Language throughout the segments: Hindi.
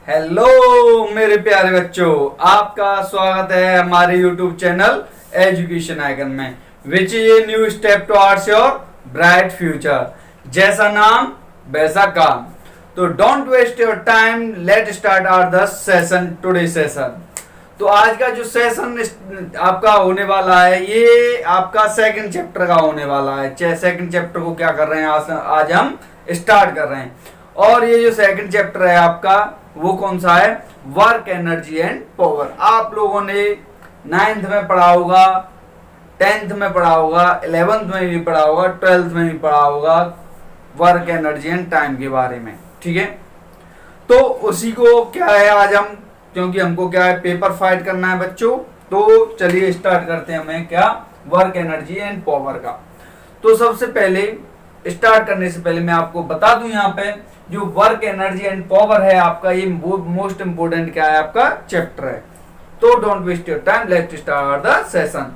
हेलो मेरे प्यारे बच्चों, आपका स्वागत है हमारे YouTube चैनल एजुकेशन आइकन में, which is a new step towards your bright future. जैसा नाम वैसा काम। तो don't waste your time, let start our the session today session. तो आज का जो सेशन आपका होने वाला है, ये आपका सेकंड चैप्टर का होने वाला है। सेकंड चैप्टर को क्या कर रहे हैं आज हम स्टार्ट कर रहे हैं। और ये जो सेकंड चैप्टर है आपका, वो कौन सा है? Work, energy and power. आप लोगों ने 9th में पढ़ा होगा, 10th में पढ़ा होगा, 11th में भी पढ़ा होगा, 12th में भी पढ़ा होगा वर्क, एनर्जी एंड टाइम के बारे में। ठीक है, तो उसी को क्या है आज हम, क्योंकि हमको क्या है, पेपर फाइट करना है बच्चों। तो चलिए स्टार्ट करते हैं हमें क्या, वर्क, एनर्जी एंड पावर का। तो सबसे पहले स्टार्ट करने से पहले मैं आपको बता दूं, यहाँ पे जो वर्क, एनर्जी एंड पावर है आपका, ये मोस्ट इंपोर्टेंट क्या है आपका चैप्टर है। तो don't waste your time, let's start the session.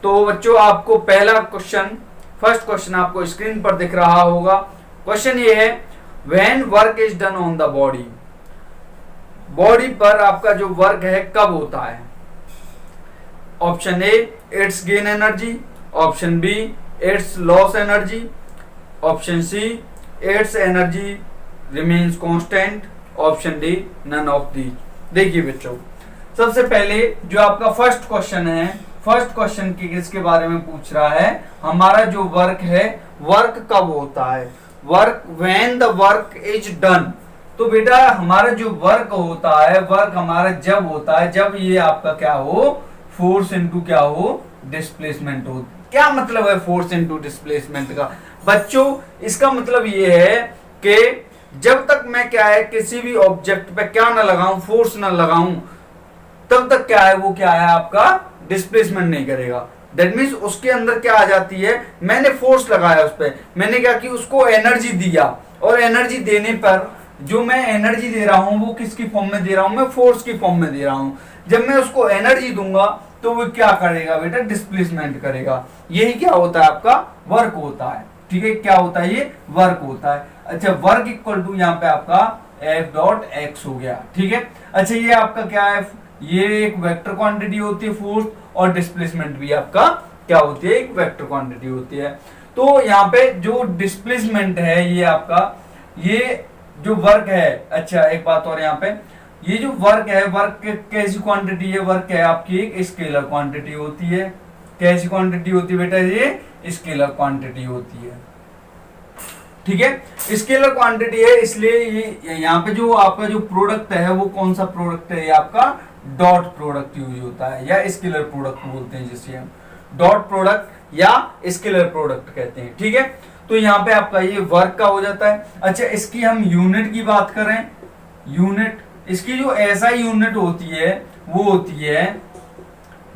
तो बच्चों आपको पहला क्वेश्चन, फर्स्ट क्वेश्चन आपको स्क्रीन पर दिख रहा होगा। क्वेश्चन ये है, when work is done on the body, body पर आपका जो वर्क है कब होता है? Option A its gain energy, option B its loss energy, option C its energy remains constant, option D none of the. देखिए बच्चों, सबसे पहले जो आपका फर्स्ट क्वेश्चन है, फर्स्ट क्वेश्चन की किसके बारे में पूछ रहा है? हमारा जो वर्क है, वर्क कब होता है? Work when the work is done. तो बेटा हमारा जो वर्क होता है, वर्क हमारा जब होता है जब ये आपका क्या हो, फोर्स इनटू क्या हो, डिस्प्लेसमेंट हो। क्या मतलब है फोर्स इनटू डिस्प्लेसमेंट का? बच्चों इसका मतलब ये है कि जब तक मैं क्या है, किसी भी ऑब्जेक्ट पे क्या ना लगाऊं, फोर्स ना लगाऊं, तब तक क्या है, वो क्या है आपका डिस्प्लेसमेंट नहीं करेगा। दैट मीन्स उसके अंदर क्या आ जाती है, मैंने फोर्स लगाया उस पर, मैंने क्या कि उसको एनर्जी दिया, और एनर्जी देने पर जो मैं एनर्जी दे रहा हूं वो किसकी फॉर्म में दे रहा हूं? मैं फोर्स की फॉर्म में दे रहा हूं। जब मैं उसको एनर्जी दूंगा तो वो क्या करेगा बेटा? डिस्प्लेसमेंट करेगा। यही क्या होता है आपका वर्क होता है। ठीक है, क्या होता है? ये वर्क होता है। अच्छा, वर्क इक्वल टू यहाँ पे आपका F डॉट एक्स हो गया। ठीक है, अच्छा ये आपका क्या है, ये एक वेक्टर क्वांटिटी होती है फोर्स, और डिस्प्लेसमेंट भी आपका क्या होती है, एक वेक्टर क्वांटिटी होती है। तो यहाँ पे जो डिस्प्लेसमेंट है ये आपका, ये जो वर्क है, अच्छा एक बात और यहाँ पे, ये जो वर्क है, वर्क कैसी क्वांटिटी है? वर्क है आपकी एक स्केलर क्वांटिटी होती है। कैसी क्वांटिटी होती है बेटा? ये स्केलर क्वांटिटी होती है। ठीक है, स्केलर क्वांटिटी है, इसलिए ये यहाँ पे जो आपका जो प्रोडक्ट है वो कौन सा प्रोडक्ट है? ये आपका डॉट प्रोडक्ट यूज होता है, या स्केलर प्रोडक्ट बोलते हैं, जिसे हम डॉट प्रोडक्ट या स्केलर प्रोडक्ट कहते हैं। ठीक है, तो यहाँ पे आपका ये वर्क का हो जाता है। अच्छा, इसकी हम यूनिट की बात करें, यूनिट, इसकी जो एसआई यूनिट होती है वो होती है,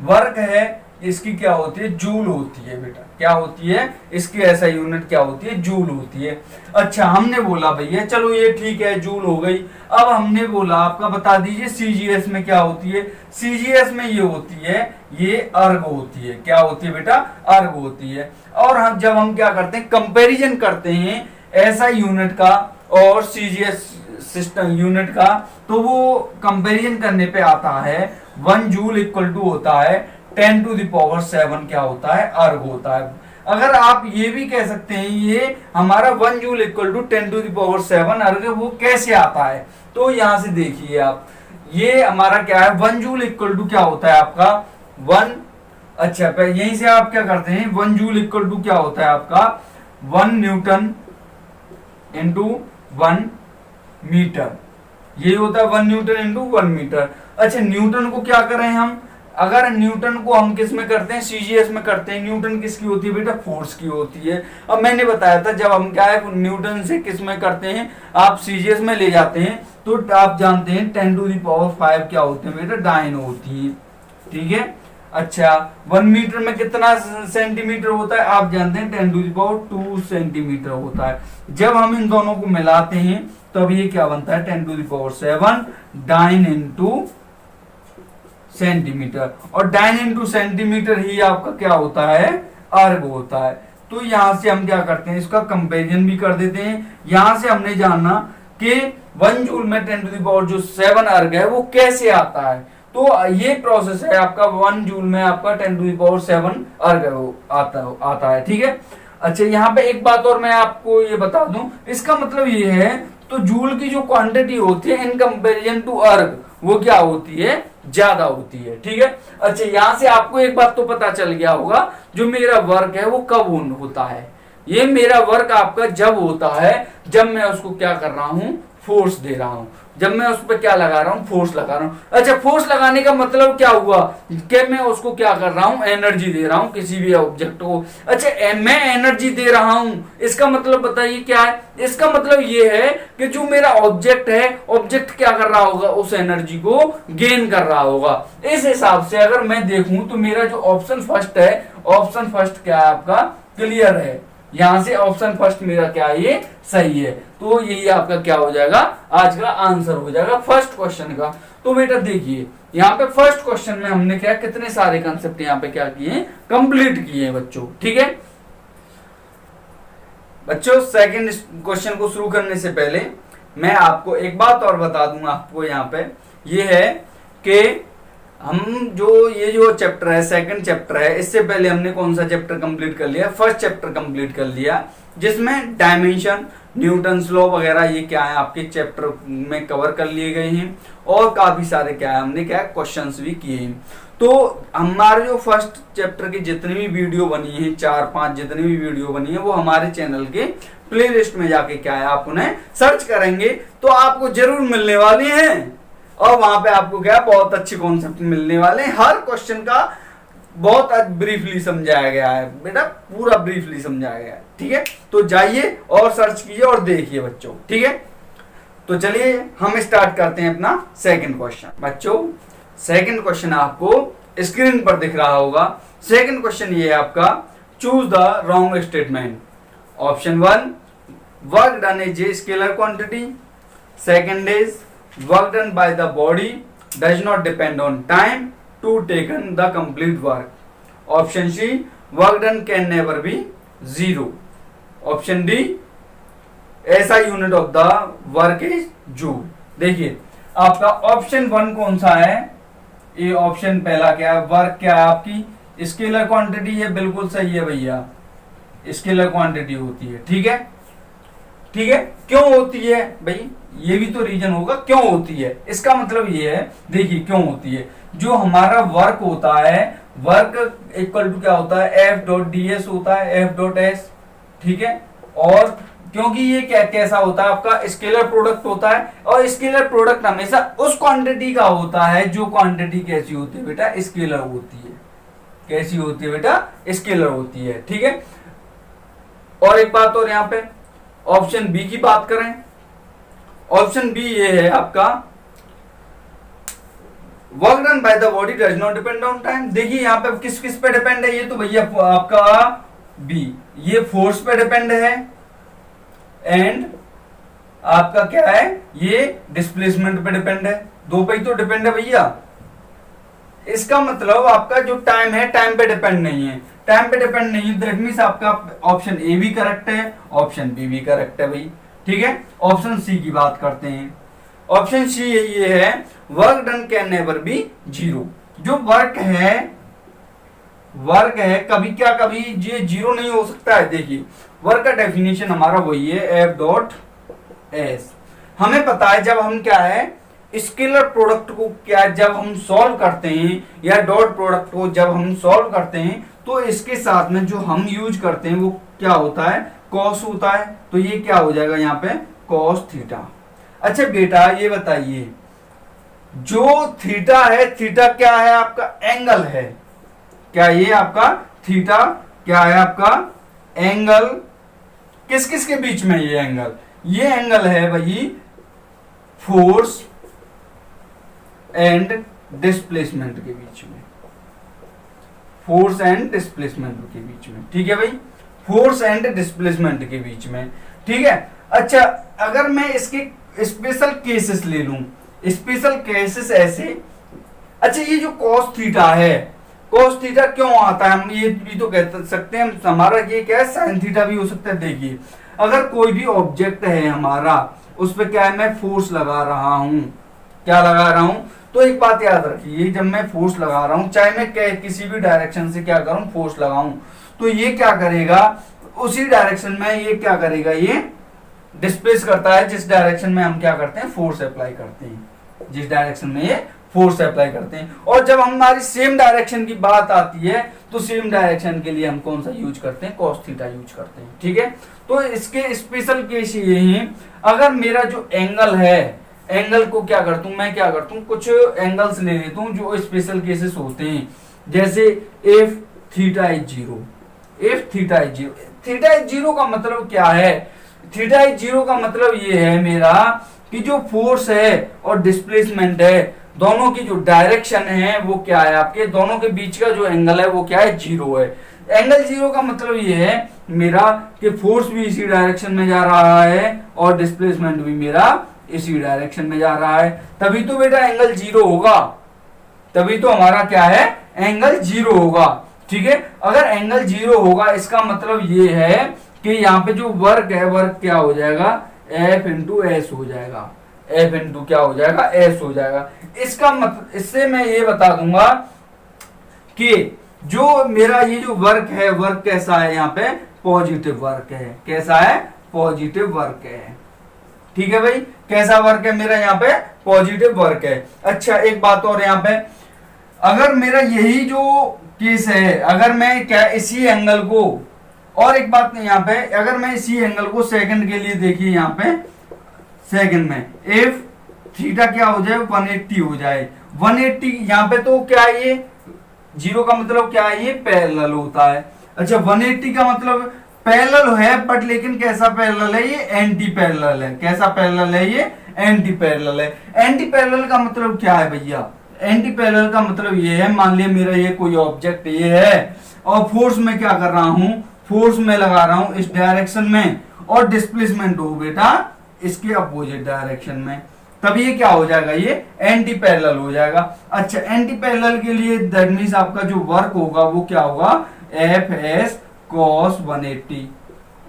वर्क है इसकी क्या होती है? जूल होती है बेटा। क्या होती है इसकी एसआई यूनिट? क्या होती है? जूल होती है। अच्छा, हमने बोला भैया चलो ये ठीक है, जूल हो गई। अब हमने बोला आपका बता दीजिए सीजीएस में क्या होती है? सीजीएस में ये होती है, ये अर्ग होती है। क्या होती है बेटा? अर्ग होती है। और हम जब हम क्या करते हैं, कंपेरिजन करते हैं एसआई यूनिट का और सीजीएस सिस्टम यूनिट का, तो वो कंपेरिजन करने पे आता है 1 जूल इक्वल टू होता है 10 टू द पावर 7 क्या होता है? अर्ग होता है। अगर आप ये भी कह सकते हैं, ये हमारा 1 joule equal to 10 to the power 7 erg, वो कैसे आता है? तो यहां से देखिए आप, ये हमारा क्या है, 1 जूल इक्वल टू क्या होता है आपका 1। अच्छा, यहीं से आप क्या करते हैं, 1 जूल इक्वल टू क्या होता है आपका 1 न्यूटन इंटू 1 मीटर। ये होता है 1 न्यूटन इंटू 1 मीटर। अच्छा, न्यूटन को क्या करें हम? अगर न्यूटन को हम किस में करते हैं? सीजीएस में करते हैं। न्यूटन किसकी होती है बेटा? फोर्स की होती है। अब मैंने बताया था जब हम क्या है, न्यूटन से किस में करते हैं, आप सीजीएस में ले जाते हैं, तो आप जानते हैं 10 टू द पावर 5 क्या होते हैं बेटा? डाइन होती है। ठीक है, अच्छा 1 मीटर में कितना सेंटीमीटर होता है? आप जानते हैं 10 टू द पावर 2 सेंटीमीटर होता है। जब हम इन दोनों को मिलाते हैं तब ये क्या बनता है? 10 to the power 7 dyne into centimetre, और डाइन इंटू सेंटीमीटर ही आपका क्या होता है? अर्ग होता है। तो यहां से हम क्या करते हैं, इसका कंपैरिजन भी कर देते हैं। यहां से हमने जाना कि 1 जूल में 10⁻⁷ अर्ग है वो कैसे आता है। तो ये प्रोसेस है आपका 1 जूल में आपका 10⁻⁷ अर्ग आता है, ठीक है। अच्छा यहाँ पे एक बात और मैं आपको ये बता दूं, इसका मतलब ये है तो जूल की जो क्वांटिटी होती है इन कंपैरिजन टू अर्ग वो क्या होती है, ज्यादा होती है, ठीक है। अच्छा यहां से आपको एक बात तो पता चल गया होगा, जो मेरा वर्क है वो कब होता है। ये मेरा वर्क आपका जब होता है जब मैं उसको क्या कर रहा हूं, फोर्स दे रहा हूं, जब मैं उस पर क्या लगा रहा हूं, फोर्स लगा रहा हूं। अच्छा फोर्स लगाने का मतलब क्या हुआ कि मैं उसको क्या कर रहा हूं, एनर्जी दे रहा हूं किसी भी ऑब्जेक्ट को। अच्छा मैं एनर्जी दे रहा हूं, इसका मतलब बताइए क्या है। इसका मतलब ये है कि जो मेरा ऑब्जेक्ट है, ऑब्जेक्ट क्या कर रहा होगा, उस एनर्जी को गेन कर रहा होगा। इस हिसाब से अगर मैं देखूं तो मेरा जो ऑप्शन फर्स्ट है, ऑप्शन फर्स्ट क्या है आपका, क्लियर है। यहां से ऑप्शन फर्स्ट मेरा क्या है, ये सही है। तो यही आपका क्या हो जाएगा, आज का आंसर हो जाएगा फर्स्ट क्वेश्चन का। तो बेटा देखिए यहाँ पे फर्स्ट क्वेश्चन में हमने क्या कितने सारे कंसेप्ट यहाँ पे क्या किए, कंप्लीट किए बच्चों, ठीक है। बच्चों सेकंड क्वेश्चन को शुरू करने से पहले मैं आपको एक बात और बता दूंगा आपको यहाँ पे, ये है कि हम ये जो चैप्टर है, सेकंड चैप्टर है, इससे पहले हमने कौन सा चैप्टर कंप्लीट कर लिया, फर्स्ट चैप्टर कंप्लीट कर लिया, जिसमें डायमेंशन, न्यूटन्स लॉ वगैरह ये क्या है आपके चैप्टर में कवर कर लिए गए हैं, और काफी सारे क्या है हमने क्या क्वेश्चंस भी किए हैं। तो हमारे जो फर्स्ट चैप्टर की जितनी भी वीडियो बनी है, 4-5 जितनी भी वीडियो बनी है, वो हमारे चैनल के प्लेलिस्ट में जाके क्या है आप उन्हें सर्च करेंगे तो आपको जरूर मिलने वाली हैं, और वहां पे आपको क्या बहुत अच्छे कॉन्सेप्ट मिलने वाले हैं। हर क्वेश्चन का बहुत ब्रीफली समझाया गया है बेटा, पूरा ब्रीफली समझाया गया है, ठीक है। तो जाइए और सर्च कीजिए और देखिए बच्चों, ठीक है। तो चलिए हम स्टार्ट करते हैं अपना सेकंड क्वेश्चन। बच्चों सेकंड क्वेश्चन आपको स्क्रीन पर दिख रहा होगा। सेकंड क्वेश्चन ये है आपका, choose the wrong statement. Option 1 work done is a scalar quantity, second is work done by the body does not depend on time to taken the complete work. Option C work done can never be zero. Option D ऐसा unit of the work is joule. देखिए आपका ऑप्शन 1 कौन सा है, ये ऑप्शन पहला क्या है, वर्क क्या है आपकी स्केलर क्वांटिटी है, बिल्कुल सही है भैया, स्केलर क्वांटिटी होती है, ठीक है, ठीक है। क्यों होती है भाई, ये भी तो रीजन होगा क्यों होती है। इसका मतलब ये है, देखिए क्यों होती है, जो हमारा वर्क होता है, वर्क इक्वल टू क्या होता है, F.ds होता है, F.s, ठीक है। और क्योंकि ये क्या कैसा होता है आपका स्केलर प्रोडक्ट होता है, और स्केलर प्रोडक्ट हमेशा उस क्वांटिटी का होता है जो क्वांटिटी कैसी होती है बेटा, स्केलर होती है। कैसी होती है बेटा, स्केलर होती है, ठीक है। और एक बात और यहाँ पे ऑप्शन बी की बात करें, ऑप्शन बी ये है आपका, work done by the body does not depend on time. देखिए यहाँ पे किस किस पे डिपेंड है, ये तो भैया आपका बी, ये फोर्स पे डिपेंड है, एंड आपका क्या है, ये डिस्प्लेसमेंट पे डिपेंड है, दो पे ही तो डिपेंड है भैया। इसका मतलब आपका जो टाइम है, टाइम पे डिपेंड नहीं है, टाइम पे डिपेंड नहीं है, दैट मींस आपका ऑप्शन ए भी करेक्ट है, ऑप्शन बी भी करेक्ट है भाई, ठीक है। ऑप्शन सी की बात करते हैं, ऑप्शन सी ये है, work done can never be zero. जो वर्क है कभी क्या कभी ये जीरो नहीं हो सकता है। देखिए वर्क का डेफिनेशन हमारा वही है, F.s। हमें पता है जब हम क्या है स्केलर प्रोडक्ट को क्या जब हम सॉल्व करते हैं, या डॉट प्रोडक्ट को जब हम सॉल्व करते हैं, तो इसके साथ में जो हम यूज करते हैं वो क्या होता है, कॉस होता है। तो ये क्या हो जाएगा यहाँ पे, कॉस थीटा। अच्छा बेटा ये बताइए, जो थीटा है, थीटा क्या है आपका, एंगल है, क्या ये आपका थीटा क्या है आपका एंगल, किस किस के बीच में ये एंगल, ये एंगल है भाई फोर्स एंड डिस्प्लेसमेंट के बीच में, फोर्स एंड डिस्प्लेसमेंट के बीच में, ठीक है भाई, फोर्स एंड डिस्प्लेसमेंट के बीच में, ठीक है। अच्छा अगर मैं इसके स्पेशल केसेस ले लूं, स्पेशल केसेस ऐसे, अच्छा ये जो cos थीटा है, cos थीटा क्यों आता है, हम ये भी तो कह सकते हैं हमारा ये क्या है, sin थीटा भी हो सकता है। देखिए अगर कोई भी ऑब्जेक्ट है हमारा, उस पर क्या है, मैं फोर्स लगा रहा हूं, क्या लगा रहा हूं, तो एक बात याद रखिए, जब मैं फोर्स लगा रहा हूं, चाहे मैं किसी भी डायरेक्शन से क्या करूं, फोर्स लगाऊं, तो ये क्या करेगा, उसी डायरेक्शन में ये क्या करेगा, ये डिस्प्लेस करता है जिस डायरेक्शन में हम क्या करते हैं, फोर्स अप्लाई करते हैं, जिस डायरेक्शन में ये फोर्स अप्लाई करते हैं। और जब हमारी सेम डायरेक्शन की बात आती है, तो सेम डायरेक्शन के लिए हम कौन सा यूज करते हैं, कॉस थीटा यूज करते हैं। ठीक है, तो इसके स्पेशल केस ये हैं, अगर मेरा जो एंगल है, एंगल को क्या करता हूं, मैं क्या करता हूं, कुछ एंगल्स ले लेता हूं जो स्पेशल केसेस होते हैं, जैसे F theta is zero, F theta is zero, theta is zero का मतलब क्या है, थीटा इज जीरो का मतलब ये है मेरा कि जो फोर्स है और डिस्प्लेसमेंट है, दोनों की जो डायरेक्शन है वो क्या है, आपके दोनों के बीच का जो एंगल है वो क्या है, जीरो है। एंगल जीरो का मतलब ये है मेरा कि फोर्स भी इसी डायरेक्शन में जा रहा है और डिस्प्लेसमेंट भी मेरा इसी डायरेक्शन में जा रहा है, तभी तो बेटा एंगल जीरो होगा, तभी तो हमारा क्या है, एंगल जीरो होगा। ठीक है, अगर एंगल जीरो होगा इसका मतलब ये है कि यहाँ पे जो वर्क है, वर्क क्या हो जाएगा, एफ इंटू एस हो जाएगा, एफ इंटू क्या हो जाएगा, एस हो जाएगा। इसका मतलब, इससे मैं ये बता दूंगा कि जो मेरा ये जो वर्क है, वर्क कैसा है, यहाँ पे पॉजिटिव वर्क है, कैसा है, पॉजिटिव वर्क है। ठीक है भाई, कैसा वर्क है मेरा, यहाँ पे पॉजिटिव वर्क है। अच्छा एक बात और, यहाँ पे अगर मेरा यही जो केस है, अगर मैं क्या इसी एंगल को, और एक बात नहीं, यहाँ पे अगर मैं इसी एंगल को सेकंड के लिए देखिए, यहाँ पे सेकंड में एफ थीटा क्या हो जाए, 180 हो जाए, 180 यहाँ पे तो क्या है, ये जीरो का मतलब क्या है, ये पैरेलल होता है। अच्छा 180 का मतलब पैरेलल है, बट लेकिन कैसा पैरेलल है, ये एंटी पैरेलल है, कैसा पैरेलल है, ये एंटी पैरेलल है। एंटी पैरेलल का मतलब क्या है भैया, एंटी पैरेलल का मतलब ये है, मान लिया मेरा ये कोई ऑब्जेक्ट ये है और फोर्स में क्या कर रहा हूं, फोर्स में लगा रहा हूं इस डायरेक्शन में, और डिस्प्लेसमेंट हो बेटा इसके अपोजिट डायरेक्शन में, तब ये क्या हो जाएगा, ये एंटी पैरेलल हो जाएगा। अच्छा एंटी पैरेलल के लिए दैट मींस आपका जो वर्क होगा वो क्या होगा, F S cos 180,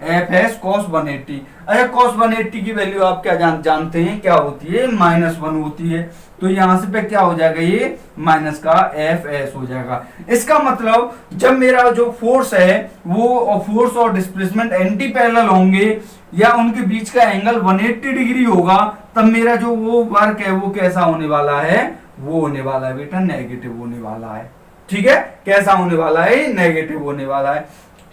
F S cos 180। अच्छा कॉस 180 की वैल्यू आप क्या जानते हैं, क्या होती है, -1 होती है, तो यहां से पे क्या हो जाएगा, ये माइनस का एफ एस हो जाएगा। इसका मतलब जब मेरा जो फोर्स है वो फोर्स और डिस्प्लेसमेंट एंटी पैरेलल होंगे या उनके बीच का एंगल 180 डिग्री होगा, तब मेरा जो वो वर्क है वो कैसा होने वाला है, वो होने वाला है बेटा नेगेटिव होने वाला है। ठीक है, कैसा होने वाला है, नेगेटिव होने वाला है।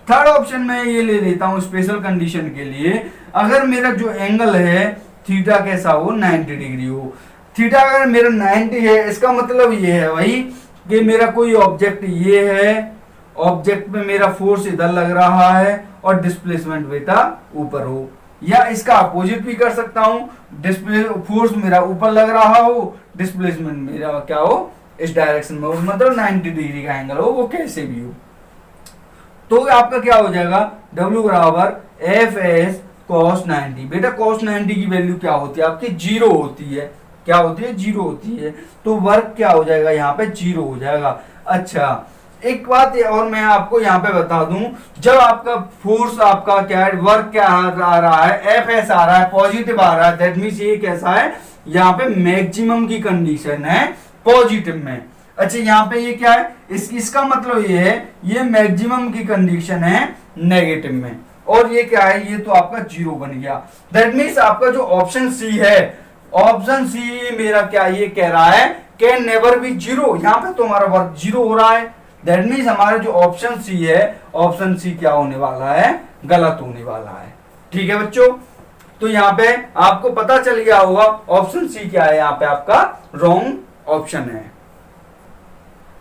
थर्ड ऑप्शन में ये ले लेता हूं स्पेशल कंडीशन के लिए, अगर मेरा जो एंगल है थीटा कैसा हो, 90 डिग्री हो। थीटा अगर मेरा 90 है, इसका मतलब ये है भाई कि मेरा कोई ऑब्जेक्ट ये है, ऑब्जेक्ट में मेरा फोर्स इधर लग रहा है और डिस्प्लेसमेंट बेटा ऊपर हो, या इसका अपोजिट भी कर सकता हूं, डिस्प्ले फोर्स मेरा ऊपर लग रहा हो, डिस्प्लेसमेंट मेरा क्या हो, इस डायरेक्शन में हो, मतलब 90 डिग्री का एंगल हो, वो कैसे भी हो। तो आपका क्या हो जाएगा, W बराबर एफ एस कॉस 90। बेटा कॉस 90 की वैल्यू क्या होती है आपकी, जीरो होती है, क्या होती है, जीरो होती है, तो वर्क क्या हो जाएगा, यहाँ पे जीरो हो जाएगा। अच्छा एक बात और मैं आपको यहाँ पे बता दूं, जब आपका फोर्स आपका क्या है, वर्क क्या आ रहा है, एफ एस आ रहा है, पॉजिटिव आ रहा है, दैट मीन्स ये कैसा है, यहाँ पे मैक्सिमम की कंडीशन है पॉजिटिव में। अच्छा यहाँ पे ये क्या है, इसका मतलब ये है, ये मैक्सिमम की कंडीशन है नेगेटिव में, और ये क्या है, ये तो आपका जीरो बन गया। दैट मीन्स आपका जो ऑप्शन सी है, ऑप्शन सी मेरा क्या ये कह रहा है, कैन नेवर बी जीरो, यहाँ पे तो हमारा वर्क जीरो हो रहा है, दैट मीन्स हमारा जो ऑप्शन सी है, ऑप्शन सी क्या होने वाला है, गलत होने वाला है। ठीक है बच्चों, तो यहाँ पे आपको पता चल गया होगा ऑप्शन सी क्या है, यहाँ पे आपका रॉन्ग ऑप्शन है।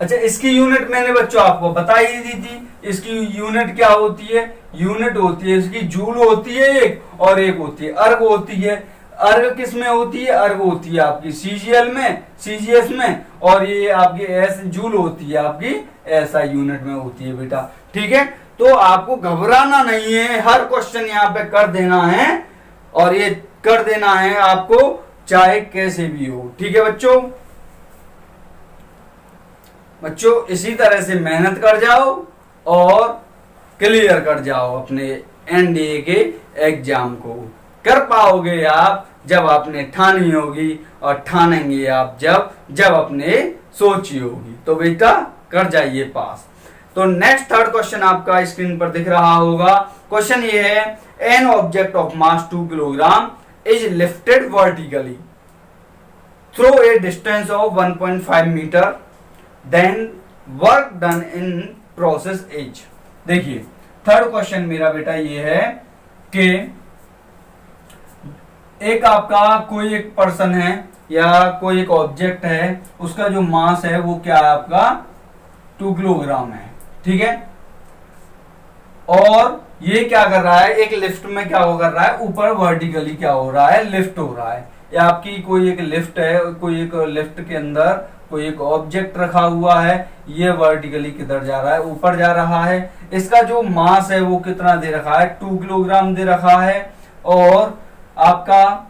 अच्छा इसकी यूनिट मैंने बच्चों आपको बता ही दी थी, इसकी यूनिट क्या होती है, यूनिट होती है इसकी जूल होती है एक, और एक होती है अर्ग होती है। अर्ग किस में होती है, अर्ग होती है आपकी सीजीएल में, सीजीएस में, और ये आपकी एस जूल होती है आपकी एसआई यूनिट में होती है बेटा। ठीक है, तो आपको घबराना नहीं है, हर क्वेश्चन यहाँ पे कर देना है, और ये कर देना है आपको चाहे कैसे भी हो। ठीक है बच्चों, बच्चों इसी तरह से मेहनत कर जाओ और क्लियर कर जाओ अपने एनडीए के एग्जाम को। कर पाओगे आप जब आपने ठानी होगी, और ठानेंगे आप जब आपने सोची होगी। तो बेटा कर जाइए पास। तो नेक्स्ट थर्ड क्वेश्चन आपका स्क्रीन पर दिख रहा होगा। क्वेश्चन ये है, an object of mass 2 kilogram is lifted vertically through a distance of 1.5 metre, then work done in process is. देखिए थर्ड क्वेश्चन मेरा बेटा ये है कि एक आपका कोई एक पर्सन है या कोई एक ऑब्जेक्ट है, उसका जो मास है वो क्या है आपका 2 किलोग्राम है, ठीक है। और ये क्या कर रहा है, एक लिफ्ट में क्या कर रहा है, ऊपर वर्टिकली क्या हो रहा है, लिफ्ट हो रहा है। या आपकी कोई एक लिफ्ट है, कोई एक लिफ्ट के अंदर कोई एक ऑब्जेक्ट रखा हुआ है, ये वर्टिकली किधर जा रहा है, ऊपर जा रहा है। इसका जो मास है वो कितना दे रखा है, 2 किलोग्राम दे रखा है। और आपका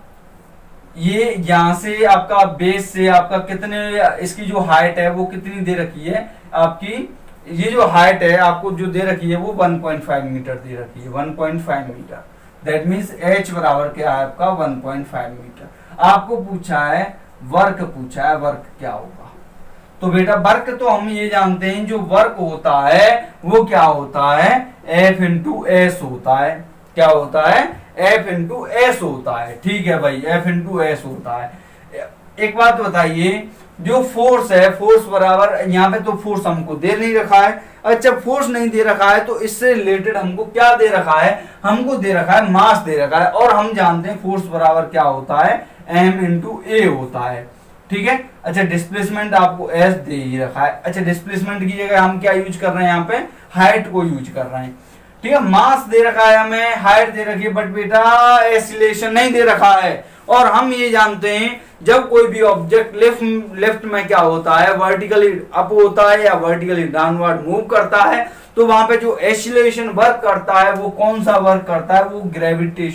ये यहां से आपका बेस से आपका कितने, इसकी जो हाइट है वो कितनी दे रखी है आपकी, ये जो हाइट है आपको जो दे रखी है वो 1.5 मीटर दे रखी है, 1.5 मीटर। दैट मीन्स h बराबर क्या है आपका 1.5 मीटर। आपको पूछा है वर्क, पूछा है वर्क क्या होगा। तो बेटा वर्क तो हम ये जानते हैं, जो वर्क होता है वो क्या होता है, F इंटू एस होता है। क्या होता है, F इंटू एस होता है, ठीक है भाई, F इंटू एस होता है। एक बात बताइए, जो फोर्स है, फोर्स बराबर, यहाँ पे तो फोर्स हमको दे नहीं रखा है। अच्छा फोर्स नहीं दे रखा है तो इससे रिलेटेड हमको क्या दे रखा है, हमको दे रखा है मास दे रखा है। और हम जानते हैं फोर्स बराबर क्या होता है, m इंटू ए होता है, ठीक है। अच्छा डिस्प्लेसमेंट आपको s दे ही रखा है। अच्छा डिस्प्लेसमेंट की जगह हम क्या यूज कर रहे हैं, यहाँ पे हाइट को यूज कर रहे हैं, ठीक है। मास दे रखा है हमें, हाइट दे रखी है, बट बेटा एक्सीलरेशन नहीं दे रखा है। और हम ये जानते हैं जब कोई भी ऑब्जेक्ट लेफ्ट में क्या होता है, वर्टिकली अप होता है या वर्टिकली डाउनवर्ड मूव करता है, तो वहां पे जो एक्सीलरेशन वर्क करता है वो कौन सा वर्क करता है, वो ग्रेविटी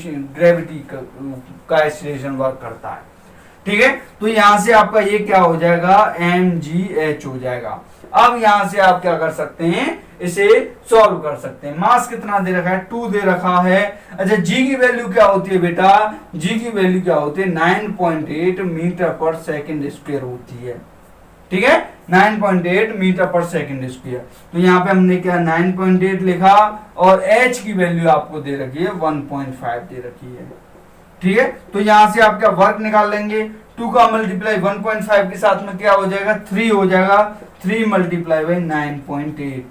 का एक्सीलरेशन वर्क करता है, ठीक है। तो यहां से आपका ये क्या हो जाएगा, mgh हो जाएगा। अब यहां से आप क्या कर सकते हैं, इसे सॉल्व कर सकते हैं। मास कितना दे रखा है, 2 दे रखा है। अच्छा g की वैल्यू क्या होती है बेटा, g की वैल्यू क्या होती है, 9.8 मीटर पर सेकंड स्क्वायर होती है, ठीक है, 9.8 मीटर पर सेकंड स्क्वायर। तो यहाँ पे हमने क्या 9.8 लिखा, और h की वैल्यू आपको दे रखी है 1.5 दे रखी है, ठीक है। तो यहां से आप क्या वर्क निकाल लेंगे, 2 का मल्टीप्लाई 1.5 के साथ में क्या हो जाएगा, 3 हो जाएगा, 3 मल्टीप्लाई बाई 9.8।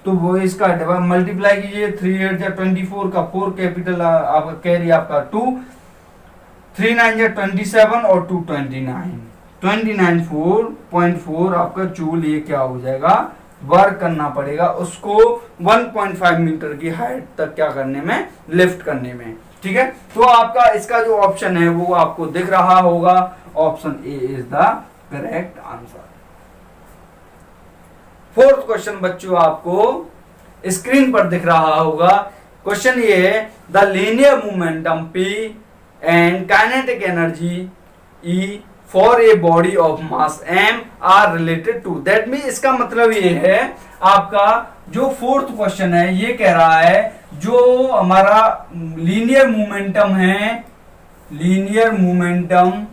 तो वो इसका मल्टीप्लाई कीजिए, 3 8 24 का 4 कैपिटल आपका कैरी आपका 2, 3 9 27 और 2 29 4.4 आपका जूल, ये क्या हो जाएगा, वर्क करना पड़ेगा उसको 1.5 मीटर की हाइट तक क्या करने में, लिफ्ट करने में, ठीक है। तो आपका इसका जो ऑप्शन है वो आपको दिख रहा होगा, option A is the correct answer. Fourth question बच्चों आपको स्क्रीन पर दिख रहा होगा। क्वेश्चन ये है, the linear momentum P and kinetic energy E for a body of mass m are related to. That mean इसका मतलब ये है, आपका जो फोर्थ क्वेश्चन है ये कह रहा है जो हमारा लीनियर मोमेंटम है, linear momentum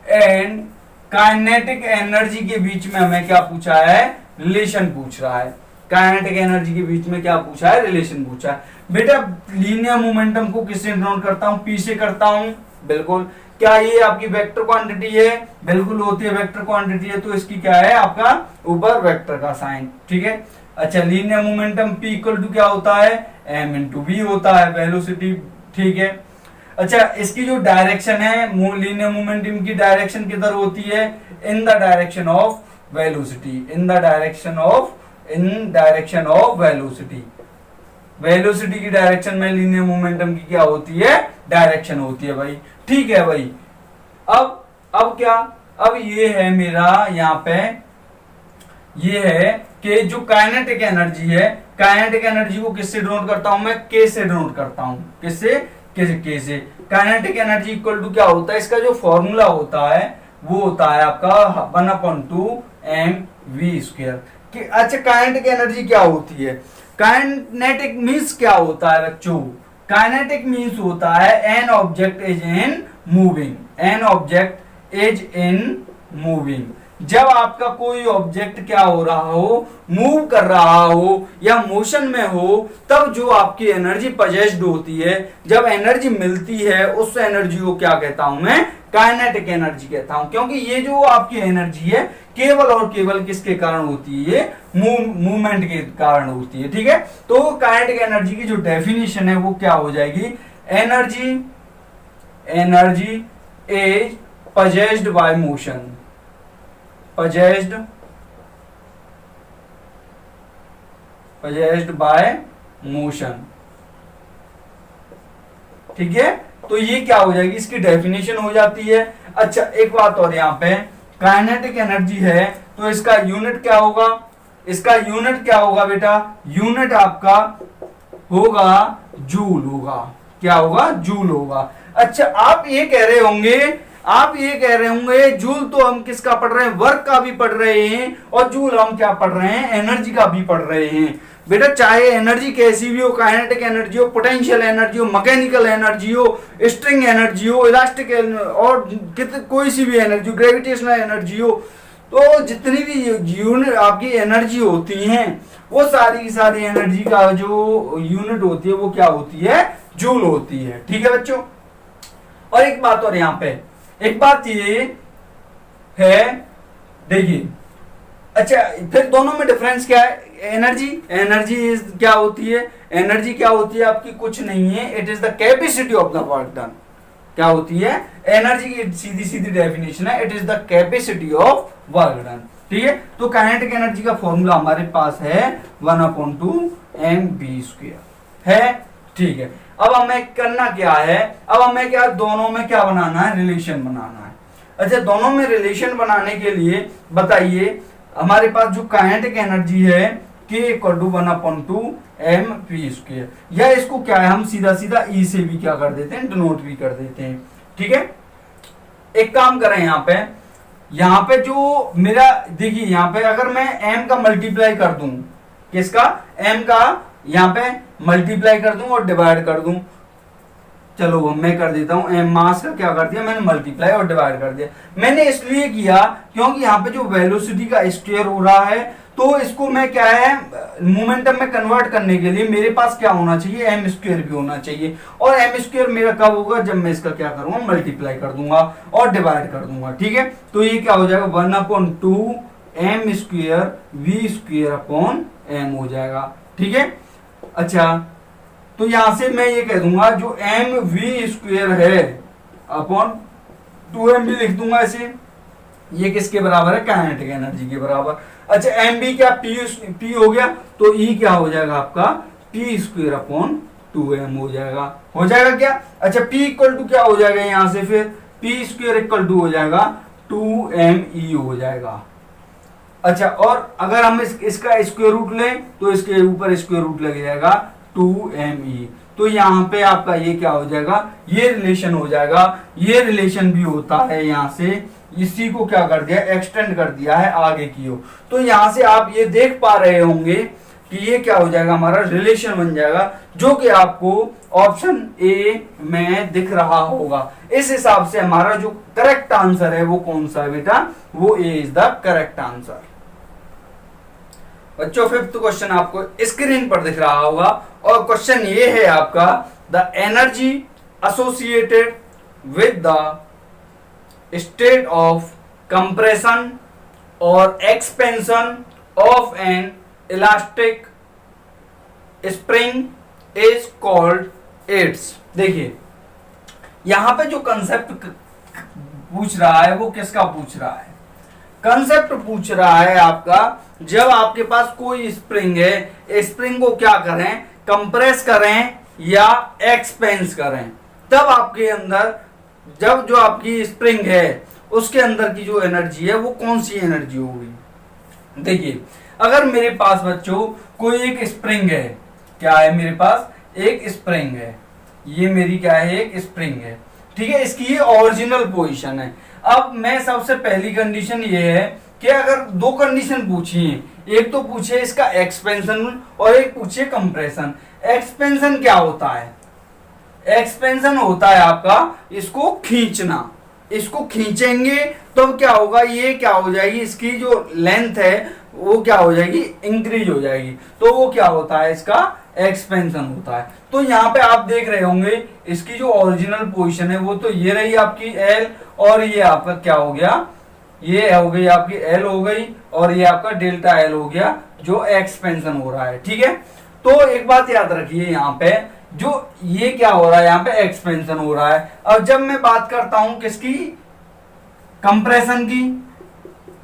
and kinetic energy के बीच में हमें क्या पूछा है, रिलेशन पूछ रहा है। काइनेटिक एनर्जी के बीच में क्या पूछा है, रिलेशन पूछा है। बेटा लीनियर मोमेंटम को किससे डिनोट करता हूं, P से करता हूं, बिल्कुल। क्या ये आपकी वेक्टर क्वांटिटी है, बिल्कुल होती है, वेक्टर क्वांटिटी है, तो इसकी क्या है आपका ऊपर वेक्टर का साइन, ठीक है। अच्छा linear momentum P equal to क्या होता है, m इंटू v होता है, वेलोसिटी, ठीक है। अच्छा इसकी जो डायरेक्शन है, लीनियर मोमेंटम की डायरेक्शन किधर होती है, in the direction of velocity, in direction of velocity. Velocity की डायरेक्शन में लीनियर मोमेंटम की क्या होती है, डायरेक्शन होती है भाई, ठीक है भाई। अब क्या, अब ये है मेरा यहाँ पे, ये है कि जो काइनेटिक एनर्जी है, काइनेटिक एनर्जी को किससे डिनोट करता हूं मैं, K से डिनोट करता हूं, किससे, K से। काइनेटिक एनर्जी इक्वल टू क्या होता है, इसका जो फॉर्मूला होता है वो होता है आपका 1/2 mv²। अच्छा काइनेटिक एनर्जी क्या होती है, काइनेटिक मीन्स क्या होता है बच्चों? काइनेटिक मीन्स होता है an object is in moving, an object is in moving. जब आपका कोई ऑब्जेक्ट क्या हो रहा हो, मूव कर रहा हो या मोशन में हो, तब जो आपकी एनर्जी पजेस्ड होती है, जब एनर्जी मिलती है, उस एनर्जी को क्या कहता हूं मैं? काइनेटिक एनर्जी कहता हूं। क्योंकि ये जो आपकी एनर्जी है केवल और केवल किसके कारण होती है? ये मूवमेंट के कारण होती है। ठीक है, तो काइनेटिक एनर्जी की जो डेफिनेशन है वो क्या हो जाएगी? Energy is possessed by motion, possessed by motion। ठीक है, तो ये क्या हो जाएगी? इसकी डेफिनेशन हो जाती है। अच्छा, एक बात और, यहाँ पे काइनेटिक एनर्जी है तो इसका यूनिट क्या होगा? इसका यूनिट क्या होगा बेटा? यूनिट आपका होगा जूल होगा। क्या होगा? जूल होगा। अच्छा, आप ये कह रहे होंगे जूल तो हम किसका पढ़ रहे हैं? वर्क का भी पढ़ रहे हैं, और जूल हम क्या पढ़ रहे हैं? एनर्जी का भी पढ़ रहे हैं। बेटा चाहे एनर्जी कैसी भी हो, काइनेटिक एनर्जी हो, पोटेंशियल एनर्जी हो, मैकेनिकल एनर्जी हो, स्ट्रिंग एनर्जी हो, इलास्टिक और कोई सी भी एनर्जी, ग्रेविटेशनल एनर्जी हो, तो जितनी भी यूनिट आपकी एनर्जी होती हैं, वो सारी की सारी एनर्जी का जो यूनिट होती है वो क्या होती है? जूल होती है। ठीक है बच्चों, और एक बात और, यहाँ पे एक बात ये है, देखिए, अच्छा फिर दोनों में डिफरेंस क्या है? एनर्जी क्या होती है? एनर्जी क्या होती है आपकी? कुछ नहीं है, it is the capacity of the work done. क्या होती है? एनर्जी की सीधी सीधी डेफिनेशन है, it is the capacity of work done. ठीक है, तो काइनेटिक एनर्जी का फॉर्मूला हमारे पास है 1/2 mv² है। ठीक है, अब हमें करना क्या है? अब हमें क्या दोनों में क्या बनाना है? रिलेशन बनाना है। अच्छा, दोनों में रिलेशन बनाने के लिए बताइए, हमारे पास जो काइनेटिक एनर्जी है K = 1/2 mv², या इसको क्या है, हम सीधा सीधा E से भी क्या कर देते हैं? डिनोट भी कर देते हैं। ठीक है, एक काम करें, यहाँ पे जो मेरा, देखिए यहाँ पे अगर मैं m का मल्टीप्लाई कर दूं, किसका? m का यहाँ पे मल्टीप्लाई कर दूं और डिवाइड कर दूं। चलो मैं कर देता हूं, m मास का क्या कर दिया मैंने? मल्टीप्लाई और डिवाइड कर दिया। मैंने इसलिए किया क्योंकि यहाँ पे जो वेलोसिटी का स्क्वायर हो रहा है, तो इसको मैं क्या है, मोमेंटम में कन्वर्ट करने के लिए मेरे पास क्या होना चाहिए? m² भी होना चाहिए। और m² मेरा कब होगा? जब मैं इसका क्या करूंगा? मल्टीप्लाई कर दूंगा और डिवाइड कर दूंगा। ठीक है, तो ये क्या हो जाएगा? 1/2 m² v² m हो जाएगा। ठीक है, अच्छा, तो यहां से मैं ये कह दूंगा जो mv² है अपॉन 2m भी लिख दूंगा ऐसे, ये किसके बराबर है? काइनेटिक एनर्जी के बराबर। अच्छा, mv क्या? p हो गया, तो E क्या हो जाएगा आपका? p²/2m हो जाएगा। हो जाएगा क्या? अच्छा, p = क्या हो जाएगा यहां से? फिर p² = हो जाएगा 2me हो जाएगा। अच्छा, और अगर हम इसका स्क्वायर रूट लें तो इसके ऊपर स्क्वायर रूट लग जाएगा 2me। तो यहाँ पे आपका ये क्या हो जाएगा? ये रिलेशन हो जाएगा। ये रिलेशन भी होता है, यहाँ से इसी को क्या कर दिया? एक्सटेंड कर दिया है आगे की ओर। तो यहाँ से आप ये देख पा रहे होंगे कि ये क्या हो जाएगा? हमारा रिलेशन बन जाएगा, जो कि आपको ऑप्शन ए में दिख रहा होगा। इस हिसाब से हमारा जो करेक्ट आंसर है वो कौन सा है बेटा? वो ए इज द करेक्ट आंसर। बच्चों, 5th क्वेश्चन आपको स्क्रीन पर दिख रहा होगा, और क्वेश्चन ये है आपका, the energy associated with the state of compression और expansion of an elastic spring is called its. देखिए, यहां पे जो कंसेप्ट पूछ रहा है वो किसका पूछ रहा है? कंसेप्ट पूछ रहा है आपका, जब आपके पास कोई स्प्रिंग है, स्प्रिंग को क्या करें? कंप्रेस करें या एक्सपेंस करें, तब आपके अंदर, जब जो आपकी स्प्रिंग है उसके अंदर की जो एनर्जी है वो कौन सी एनर्जी होगी? देखिए, अगर मेरे पास बच्चों कोई एक स्प्रिंग है, क्या है मेरे पास? एक स्प्रिंग है, ये मेरी क्या है? एक स्प्रिंग है। ठीक है, इसकी ये ओरिजिनल पोजीशन है। अब मैं सबसे पहली कंडीशन ये है कि अगर दो कंडीशन पूछी है, एक तो पूछे इसका एक्सपेंशन और एक पूछे कंप्रेशन। एक्सपेंशन क्या होता है? एक्सपेंशन होता है आपका इसको खींचना। इसको खींचेंगे तो क्या होगा, ये क्या हो जाएगी, इसकी जो लेंथ है वो क्या हो जाएगी, इंक्रीज हो जाएगी। तो वो क्या होता है, इसका एक्सपेंशन होता है। तो यहाँ पे आप देख रहे होंगे इसकी जो ओरिजिनल पोजीशन है वो तो ये रही आपकी एल, और ये आपका क्या हो गया, ये हो गई आपकी एल हो गई, और ये आपका डेल्टा एल हो गया जो एक्सपेंशन हो रहा है। ठीक है, तो एक बात याद रखिए, यहाँ पे जो ये क्या हो रहा है, यहाँ पे एक्सपेंशन हो रहा है। अब जब मैं बात करता हूं किसकी, कंप्रेशन की,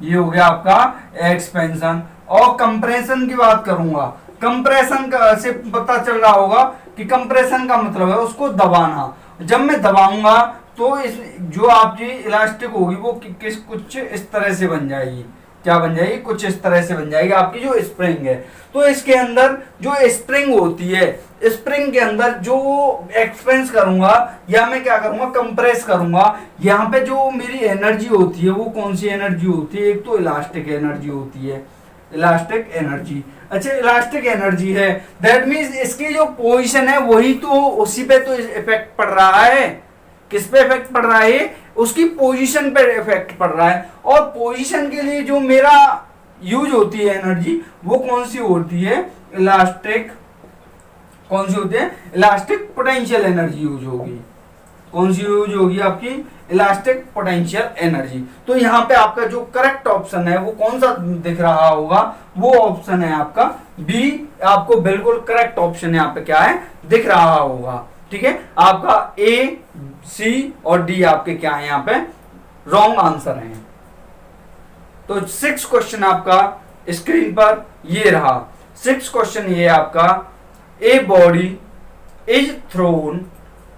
ये हो गया आपका एक्सपेंशन। और कंप्रेशन की बात करूंगा, कंप्रेशन का से पता चल रहा होगा कि कंप्रेशन का मतलब है उसको दबाना। जब मैं दबाऊंगा तो इस जो आपकी इलास्टिक होगी वो किस कुछ इस तरह से बन जाएगी। क्या बन जाएगी, कुछ इस तरह से बन जाएगी आपकी जो स्प्रिंग है। तो इसके अंदर जो स्प्रिंग होती है, स्प्रिंग के अंदर जो एक्सपेंस करूंगा या मैं क्या करूंगा, कंप्रेस करूंगा, यहाँ पे जो मेरी एनर्जी होती है वो कौन सी एनर्जी होती है, एक तो इलास्टिक एनर्जी होती है, इलास्टिक एनर्जी। अच्छा, इलास्टिक एनर्जी है, दैट मीन्स इसकी जो पोजीशन है वही तो, उसी पे तो इफेक्ट पड़ रहा है। किस पे इफेक्ट पड़ रहा है, उसकी पोजीशन पे इफेक्ट पड़ रहा है। और पोजीशन के लिए जो मेरा यूज होती है एनर्जी वो कौन सी होती है, इलास्टिक, कौन सी होती है, इलास्टिक पोटेंशियल एनर्जी यूज होगी। कौन सी यूज होगी आपकी, इलास्टिक पोटेंशियल एनर्जी। तो यहाँ पे आपका जो करेक्ट ऑप्शन है वो कौन सा दिख रहा होगा, वो ऑप्शन है आपका बी। आपको बिल्कुल करेक्ट ऑप्शन यहाँ पे क्या है, दिख रहा होगा। ठीक है, आपका ए, सी और डी आपके क्या है, यहाँ पे रॉन्ग आंसर है। तो 6 क्वेश्चन आपका स्क्रीन पर ये रहा। 6 क्वेश्चन ये आपका, a body is thrown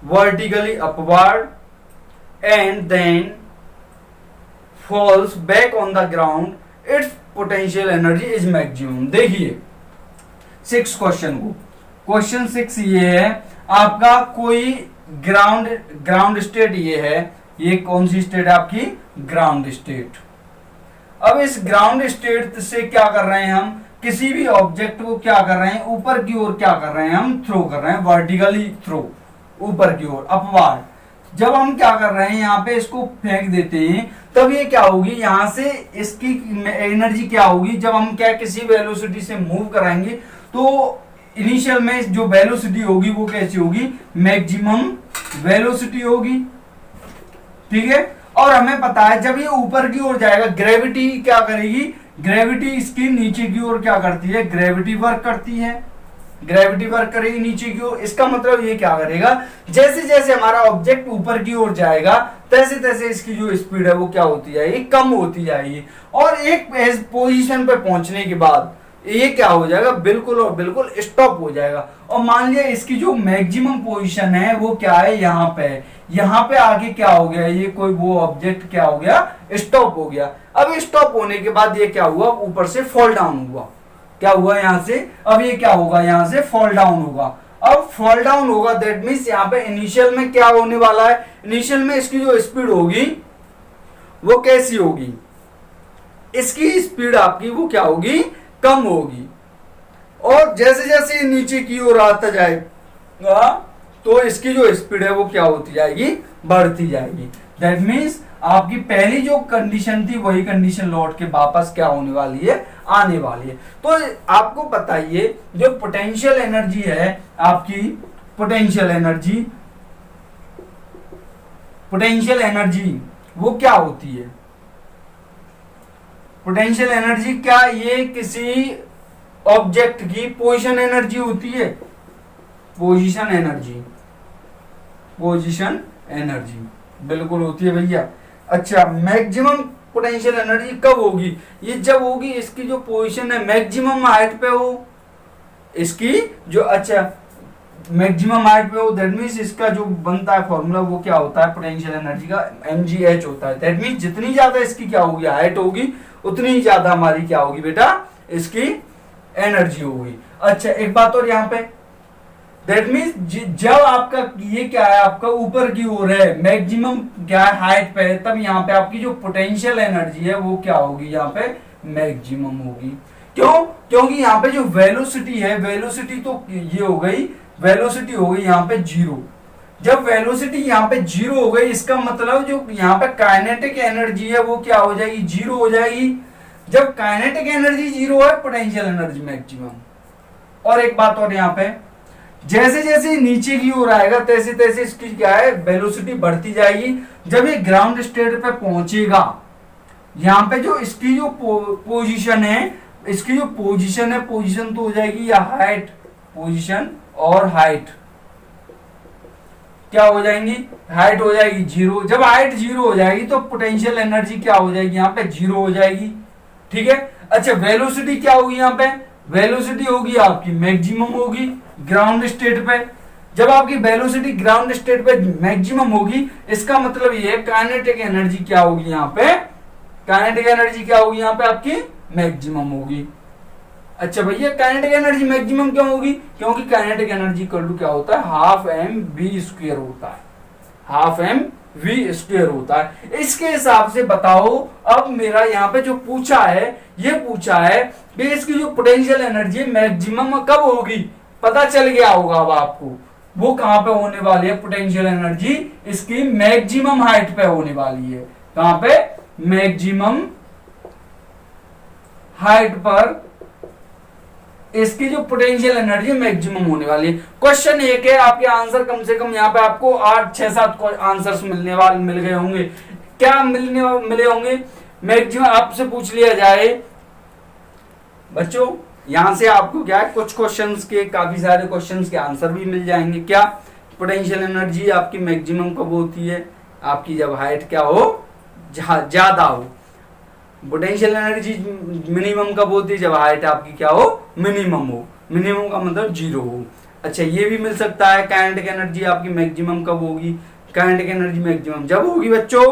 vertically upward and then falls back on the ground, its potential energy is maximum. देखिए 6 क्वेश्चन को, क्वेश्चन 6 ये है आपका, कोई ग्राउंड स्टेट ये है, ये कौन सी स्टेट है आपकी, ग्राउंड स्टेट। अब इस ग्राउंड स्टेट से क्या कर रहे हैं हम, किसी भी ऑब्जेक्ट को क्या कर रहे हैं, ऊपर की ओर क्या कर रहे हैं, हम थ्रो कर रहे हैं, वर्टिकली थ्रो, ऊपर की ओर, अपवार्ड। जब हम क्या कर रहे हैं, यहाँ पे इसको फेंक देते हैं, तब ये क्या होगी, यहां से इसकी एनर्जी क्या होगी, जब हम क्या किसी वेलोसिटी से मूव कराएंगे तो इनिशियल में जो वेलोसिटी होगी वो कैसी होगी, मैक्सिमम वेलोसिटी होगी। ठीक है, और हमें पता है जब ये ऊपर की ओर जाएगा, ग्रेविटी क्या करेगी, ग्रेविटी इसकी नीचे की ओर क्या करती है, ग्रेविटी वर्क करती है, ग्रेविटी वर्क करेगी नीचे की ओर। इसका मतलब ये क्या करेगा, जैसे जैसे हमारा ऑब्जेक्ट ऊपर की ओर जाएगा तैसे तैसे इसकी जो स्पीड है वो क्या होती जाएगी, कम होती जाएगी। और एक पोजीशन पे पहुंचने के बाद ये क्या हो जाएगा, बिल्कुल और बिल्कुल स्टॉप हो जाएगा। और मान लिया इसकी जो मैक्सिमम पोजीशन है वो क्या है, यहाँ पे है। यहाँ पे आगे क्या हो गया, ये कोई वो ऑब्जेक्ट क्या हो गया, स्टॉप हो गया। अब स्टॉप होने के बाद ये क्या हुआ, ऊपर से फॉल डाउन हुआ। क्या हुआ यहाँ से, अब ये क्या होगा, यहाँ से फॉल डाउन होगा। अब फॉल डाउन होगा दैट मीन्स यहाँ पे इनिशियल में क्या होने वाला है, इनिशियल में इसकी जो स्पीड होगी वो कैसी होगी, इसकी स्पीड आपकी वो क्या होगी, कम होगी। और जैसे जैसे नीचे की ओर आता जाएगा तो इसकी जो स्पीड है वो क्या होती जाएगी, बढ़ती जाएगी। दैट मीन्स आपकी पहली जो कंडीशन थी वही कंडीशन लौट के वापस क्या होने वाली है, आने वाली है। तो आपको बताइए जो पोटेंशियल एनर्जी है आपकी, पोटेंशियल एनर्जी वो क्या होती है, पोटेंशियल एनर्जी क्या ये किसी ऑब्जेक्ट की पोजीशन एनर्जी होती है, पोजीशन एनर्जी बिल्कुल होती है भैया। अच्छा, मैक्सिमम पोटेंशियल एनर्जी कब होगी, ये जब होगी इसकी जो पोजीशन है मैक्सिमम हाइट पे हो, इसकी जो, अच्छा मैक्सिमम हाइट पे हो, दैट मीन्स इसका जो बनता है फॉर्मूला वो क्या होता है, पोटेंशियल एनर्जी का mgh होता है। दैट मीन्स जितनी ज्यादा इसकी क्या होगी, हाइट होगी, उतनी ही ज्यादा हमारी क्या होगी बेटा, इसकी एनर्जी होगी। अच्छा, एक बात और यहाँ पे, दैट मीन्स जब आपका ये क्या है, आपका ऊपर की ओर है, मैक्सिमम क्या है हाइट पे है, तब यहाँ पे आपकी जो पोटेंशियल एनर्जी है वो क्या होगी, यहाँ पे मैक्सिमम होगी। क्यों? क्योंकि यहाँ पे जो वेलोसिटी है, वेलोसिटी तो ये हो गई, वेलोसिटी हो गई यहाँ पे जीरो। जब वेलोसिटी यहाँ पे जीरो हो गई, इसका मतलब जो यहाँ पे काइनेटिक एनर्जी है वो क्या हो जाएगी, जीरो हो जाएगी। जब काइनेटिक एनर्जी जीरो है, पोटेंशियल एनर्जी मैक्सिमम। और एक बात और, यहाँ पे जैसे जैसे नीचे की ओर आएगा तैसे तैसे इसकी क्या है, वेलोसिटी बढ़ती जाएगी। जब ये ग्राउंड स्टेट पे पहुंचेगा, यहाँ पे जो इसकी जो पोजीशन है, इसकी जो पोजीशन है, पोजीशन तो हो जाएगी या हाइट, पोजीशन और हाइट क्या हो जाएंगी, हाइट हो जाएगी जीरो। जब हाइट जीरो हो जाएगी तो पोटेंशियल एनर्जी क्या हो जाएगी, यहाँ पे जीरो हो जाएगी। ठीक है। अच्छा, वेलोसिटी क्या होगी, यहाँ पे वेलोसिटी होगी आपकी मैक्सिमम होगी ग्राउंड स्टेट पे। जब आपकी वेलोसिटी ग्राउंड स्टेट पे मैक्सिमम होगी, इसका मतलब ये है काइनेटिक एनर्जी क्या होगी, यहाँ पे काइनेटिक एनर्जी क्या होगी, यहाँ पे आपकी मैक्सिमम होगी। अच्छा भैया, काइनेटिक एनर्जी मैक्सिमम क्यों होगी? क्योंकि काइनेटिक एनर्जी इक्वल टू क्या होता है, हाफ एम वी स्क्वायर होता है, हाफ एम वी स्क्वायर होता है। इसके हिसाब से बताओ, अब मेरा यहाँ पे जो पूछा है, ये पूछा है कि इसकी जो पोटेंशियल एनर्जी मैक्सिमम कब होगी, पता चल गया होगा अब आपको, वो कहां पे होने वाली है, पोटेंशियल एनर्जी इसकी मैक्सिमम हाइट पे होने वाली है। कहां पे, मैक्सिमम हाइट पर इसकी जो पोटेंशियल एनर्जी मैक्सिमम होने वाली है। क्वेश्चन एक है, आपके आंसर कम से कम यहाँ पे आपको 8-6-7 आंसर्स मिल गए होंगे। क्या मिले होंगे, मैक्सिमम आपसे पूछ लिया जाए बच्चों, यहां से आपको क्या है, कुछ क्वेश्चंस के, काफी सारे क्वेश्चंस के आंसर भी मिल जाएंगे। क्या, पोटेंशियल एनर्जी आपकी मैक्सिमम कब होती है, आपकी जब हाइट क्या हो, ज्यादा हो। पोटेंशियल एनर्जी मिनिमम कब होती है, जब हाइट आपकी क्या हो, मिनिमम हो। मिनिमम का मतलब जीरो हो। अच्छा, ये भी मिल सकता है, काइनेटिक एनर्जी आपकी मैक्सिमम कब होगी, काइनेटिक एनर्जी मैक्सिमम जब होगी बच्चों,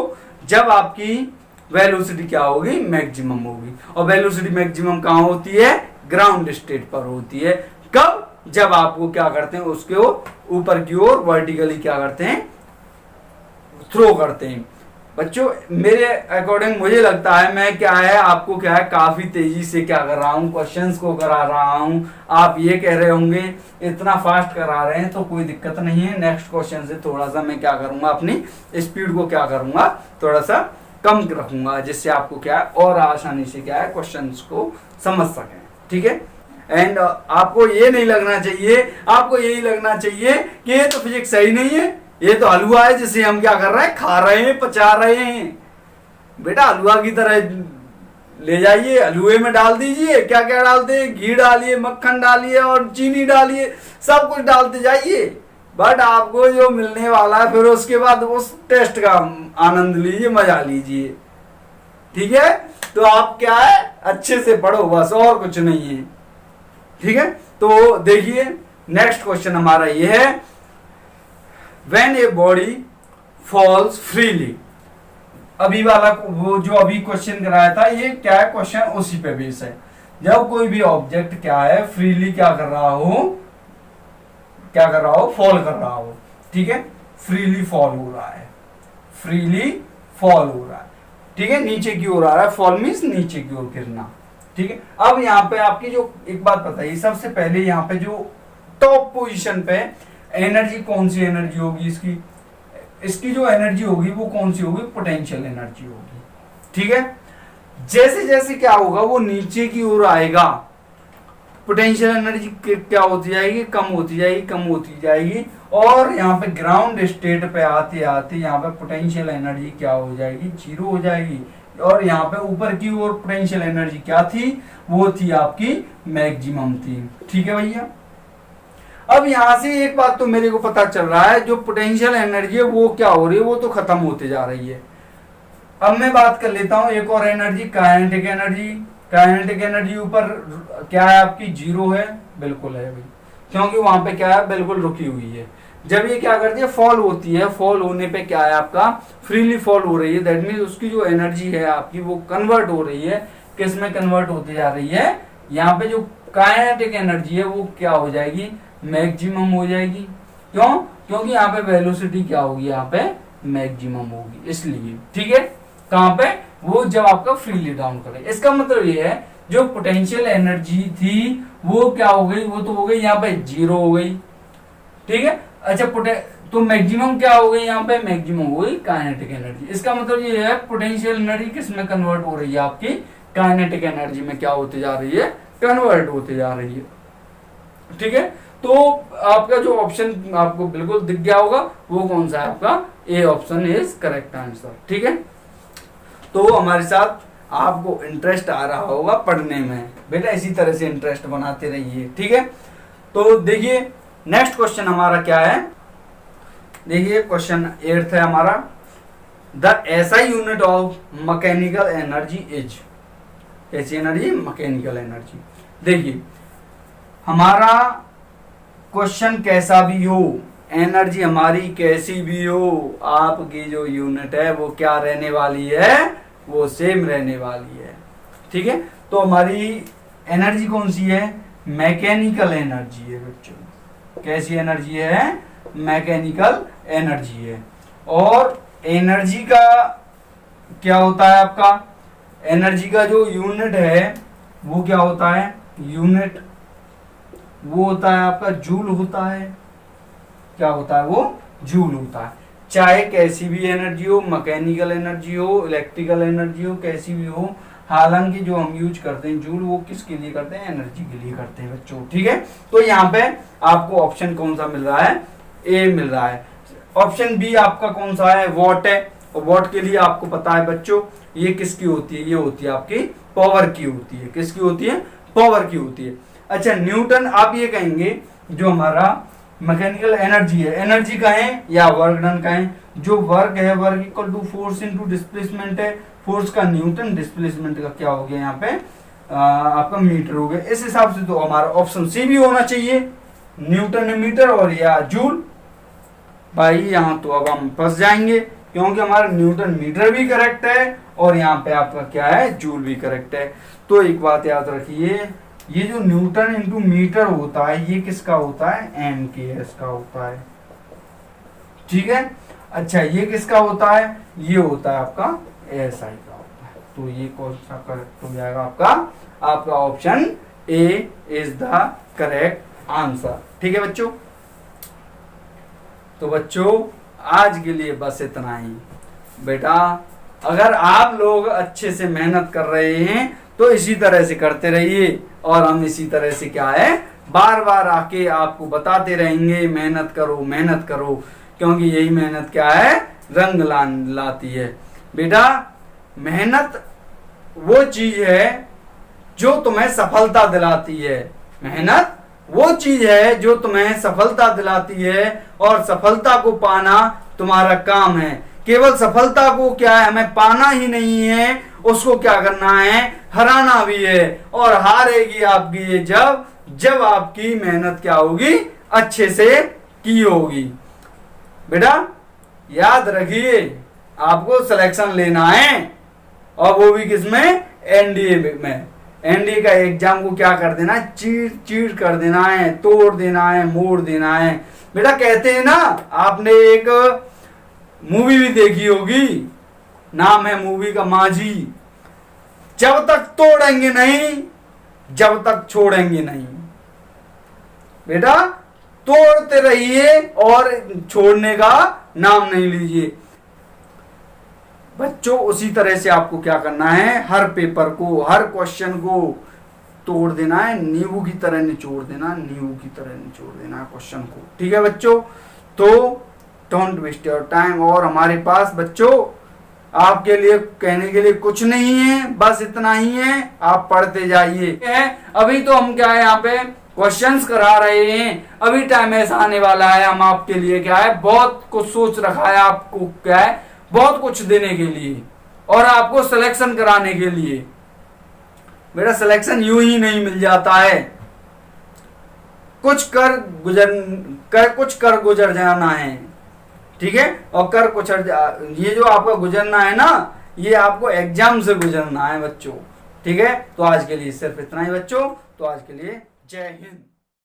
जब आपकी वेलोसिटी क्या होगी, मैक्सिमम होगी। और वेलोसिटी मैक्सिमम कहाँ होती है, ग्राउंड स्टेट पर होती है। कब, जब आपको क्या करते हैं, उसके ऊपर की ओर वर्टिकली क्या करते हैं, थ्रो करते हैं। बच्चों मेरे अकॉर्डिंग मुझे लगता है, मैं क्या है, आपको क्या है, काफी तेजी से क्या कर रहा हूँ, क्वेश्चंस को करा रहा हूँ। आप ये कह रहे होंगे इतना फास्ट करा रहे हैं, तो कोई दिक्कत नहीं है। नेक्स्ट क्वेश्चन से थोड़ा सा मैं क्या करूंगा, अपनी स्पीड को क्या करूंगा, थोड़ा सा कम रखूंगा, जिससे आपको क्या है, और आसानी से क्या है, क्वेश्चंस को समझ सकें। ठीक है। एंड आपको ये नहीं लगना चाहिए, आपको यही लगना चाहिए कि ये तो फिजिक्स सही नहीं है, ये तो हलवा है जिसे हम क्या कर रहे हैं, खा रहे हैं, पचा रहे हैं। बेटा हलवा की तरह ले जाइए, हलवे में डाल दीजिए, क्या क्या डालते हैं, घी डालिए, मक्खन डालिए और चीनी डालिए, सब कुछ डालते जाइए। बट आपको जो मिलने वाला है, फिर उसके बाद उस टेस्ट का आनंद लीजिए, मजा लीजिए। ठीक है। तो आप क्या है, अच्छे से पढ़ो बस, और कुछ नहीं है। ठीक है। तो देखिए नेक्स्ट क्वेश्चन हमारा ये है, when a body falls freely. अभी वाला वो जो अभी क्वेश्चन कराया था, ये क्या है, क्वेश्चन उसी पे बेस है। जब कोई भी ऑब्जेक्ट क्या है, फ्रीली क्या कर रहा हो, क्या कर रहा हो, फॉल कर रहा हो। ठीक है। फ्रीली फॉल हो रहा है, फ्रीली फॉल हो रहा है। ठीक है। नीचे की ओर आ रहा है, फॉल मीन्स नीचे की ओर गिरना। ठीक है। अब यहाँ पे आपकी जो एक बात बताइए, सबसे पहले यहाँ पे जो टॉप पोजीशन पे एनर्जी, कौन सी एनर्जी होगी, इसकी जो एनर्जी होगी वो कौन सी होगी, पोटेंशियल एनर्जी होगी। ठीक है। जैसे जैसे क्या होगा, वो नीचे की ओर आएगा, पोटेंशियल एनर्जी क्या होती जाएगी, कम होती जाएगी, कम होती जाएगी। और यहाँ पे ग्राउंड स्टेट पे आते आते यहाँ पे पोटेंशियल एनर्जी क्या हो जाएगी, जीरो हो जाएगी। और यहाँ पे ऊपर की ओर पोटेंशियल एनर्जी क्या थी, वो थी आपकी मैक्सिमम थी। ठीक है भैया। अब यहां से एक बात तो मेरे को पता चल रहा है, जो पोटेंशियल एनर्जी है वो क्या हो रही है, वो तो खत्म होते जा रही है। अब मैं बात कर लेता हूं एक और energy, kinetic energy. Kinetic energy ऊपर क्या है आपकी, जीरो है, बिल्कुल है भाई, क्योंकि वहां पे क्या है, बिल्कुल रुकी हुई है। जब ये क्या करती है, फॉल होती है, फॉल होने पे क्या है, आपका फ्रीली फॉल हो रही है। दैट मीन्स उसकी जो एनर्जी है आपकी, वो कन्वर्ट हो रही है, किस में कन्वर्ट होती जा रही है, यहाँ पे जो काइनेटिक एनर्जी है वो क्या हो जाएगी, मैक्सिमम हो जाएगी। क्यों? क्योंकि यहाँ पे वेलोसिटी क्या होगी, यहाँ पे मैक्सिमम होगी, इसलिए। ठीक है, कहाँ पे? वो जब आपका फ्रीली डाउन करे। इसका मतलब ये है जो पोटेंशियल एनर्जी थी वो क्या हो गई, वो तो हो गई यहाँ पे 0 हो गई। ठीक है, अच्छा तो मैक्सिमम क्या हो गई, यहाँ पे मैक्सिमम हो गई काइनेटिक एनर्जी। इसका मतलब ये है पोटेंशियल एनर्जी किस में कन्वर्ट हो रही है, आपकी काइनेटिक एनर्जी में क्या होती जा रही है, कन्वर्ट होती जा रही है। ठीक है, तो आपका जो ऑप्शन आपको बिल्कुल दिख गया होगा वो कौन सा है, आपका A option is correct answer. ठीक है, तो हमारे साथ आपको इंटरेस्ट आ रहा होगा पढ़ने में, बेटा इसी तरह से इंटरेस्ट बनाते रहिए। ठीक है, तो देखिए नेक्स्ट क्वेश्चन हमारा क्या है, देखिए क्वेश्चन 8 है हमारा, the SI unit of mechanical energy is, ऐसी एनर्जी मैकेनिकल एनर्जी। देखिए हमारा क्वेश्चन कैसा भी हो, एनर्जी हमारी कैसी भी हो, आपकी जो यूनिट है वो क्या रहने वाली है, वो सेम रहने वाली है। ठीक है, तो हमारी एनर्जी कौन सी है, मैकेनिकल एनर्जी है बच्चों। कैसी एनर्जी है, मैकेनिकल एनर्जी है। और एनर्जी का क्या होता है, आपका एनर्जी का जो यूनिट है वो क्या होता है, यूनिट वो होता है आपका जूल होता है। क्या होता है, वो जूल होता है। चाहे कैसी भी एनर्जी हो, मैकेनिकल एनर्जी हो, इलेक्ट्रिकल एनर्जी हो, कैसी भी हो, हालांकि जो हम यूज करते हैं जूल, वो किसके लिए करते हैं, एनर्जी के लिए करते हैं बच्चों। ठीक है, तो यहाँ पे आपको ऑप्शन कौन सा मिल रहा है, ए मिल रहा है। ऑप्शन बी आपका कौन सा है, वॉट है। और वॉट के लिए आपको पता है बच्चों ये किसकी होती है, ये होती है आपकी पावर की होती है। किसकी होती है, पावर की होती है। अच्छा न्यूटन, आप ये कहेंगे जो हमारा मैकेनिकल एनर्जी है, एनर्जी का है या वर्क डन का है, जो वर्क है work equal to force into displacement है, फोर्स का न्यूटन, डिस्प्लेसमेंट का क्या हो गया यहाँ पे आपका मीटर हो गया। इस हिसाब से तो हमारा ऑप्शन सी भी होना चाहिए, न्यूटन मीटर और या जूल। भाई यहाँ तो अब हम फंस जाएंगे क्योंकि हमारा न्यूटन मीटर भी करेक्ट है और यहाँ पे आपका क्या है, जूल भी करेक्ट है। तो एक बात याद रखिए, ये जो न्यूटन इंटू मीटर होता है ये किसका होता है, एम के एस का होता है। ठीक है, अच्छा ये किसका होता है, ये होता है आपका एस आई का होता है। तो ये कौन सा करेक्ट हो जाएगा आपका, आपका option A is the correct answer. ठीक है बच्चों, तो बच्चों आज के लिए बस इतना ही। बेटा अगर आप लोग अच्छे से मेहनत कर रहे हैं तो इसी तरह से करते रहिए और हम इसी तरह से क्या है बार बार आके आपको बताते रहेंगे मेहनत करो मेहनत करो, क्योंकि यही मेहनत क्या है, रंग लाती है। बेटा मेहनत वो चीज है जो तुम्हें सफलता दिलाती है, मेहनत वो चीज है जो तुम्हें सफलता दिलाती है और सफलता को पाना तुम्हारा काम है। केवल सफलता को क्या है, हमें पाना ही नहीं है, उसको क्या करना है, हराना भी है। और हारेगी आपकी ये जब आपकी मेहनत क्या होगी, अच्छे से की होगी। बेटा याद रखिए आपको सिलेक्शन लेना है और वो भी किसमें, एनडीए में। एनडीए का एग्जाम को क्या कर देना है, चीट कर देना है, तोड़ देना है, मोड़ देना है। बेटा कहते हैं ना, आपने एक मूवी भी देखी होगी, नाम है मूवी का माझी, जब तक तोड़ेंगे नहीं जब तक छोड़ेंगे नहीं। बेटा तोड़ते रहिए और छोड़ने का नाम नहीं लीजिए। बच्चों उसी तरह से आपको क्या करना है, हर पेपर को, हर क्वेश्चन को तोड़ देना है, नींबू की तरह निचोड़ देना, नींबू की तरह निचोड़ देना है क्वेश्चन को। ठीक है बच्चों, तो डोंट वेस्ट योर टाइम। और हमारे पास बच्चों आपके लिए कहने के लिए कुछ नहीं है, बस इतना ही है, आप पढ़ते जाइए। अभी तो हम क्या है यहाँ पे क्वेश्चंस करा रहे हैं, अभी टाइम ऐसा आने वाला है हम आपके लिए क्या है बहुत कुछ सोच रखा है, आपको क्या है बहुत कुछ देने के लिए और आपको सिलेक्शन कराने के लिए। बेटा सिलेक्शन यूं ही नहीं मिल जाता है, कुछ कर गुजर जाना है। ठीक है, और ये जो आपका गुजरना है ना, ये आपको एग्जाम से गुजरना है बच्चों। ठीक है, तो आज के लिए सिर्फ इतना ही बच्चों, तो आज के लिए जय हिंद।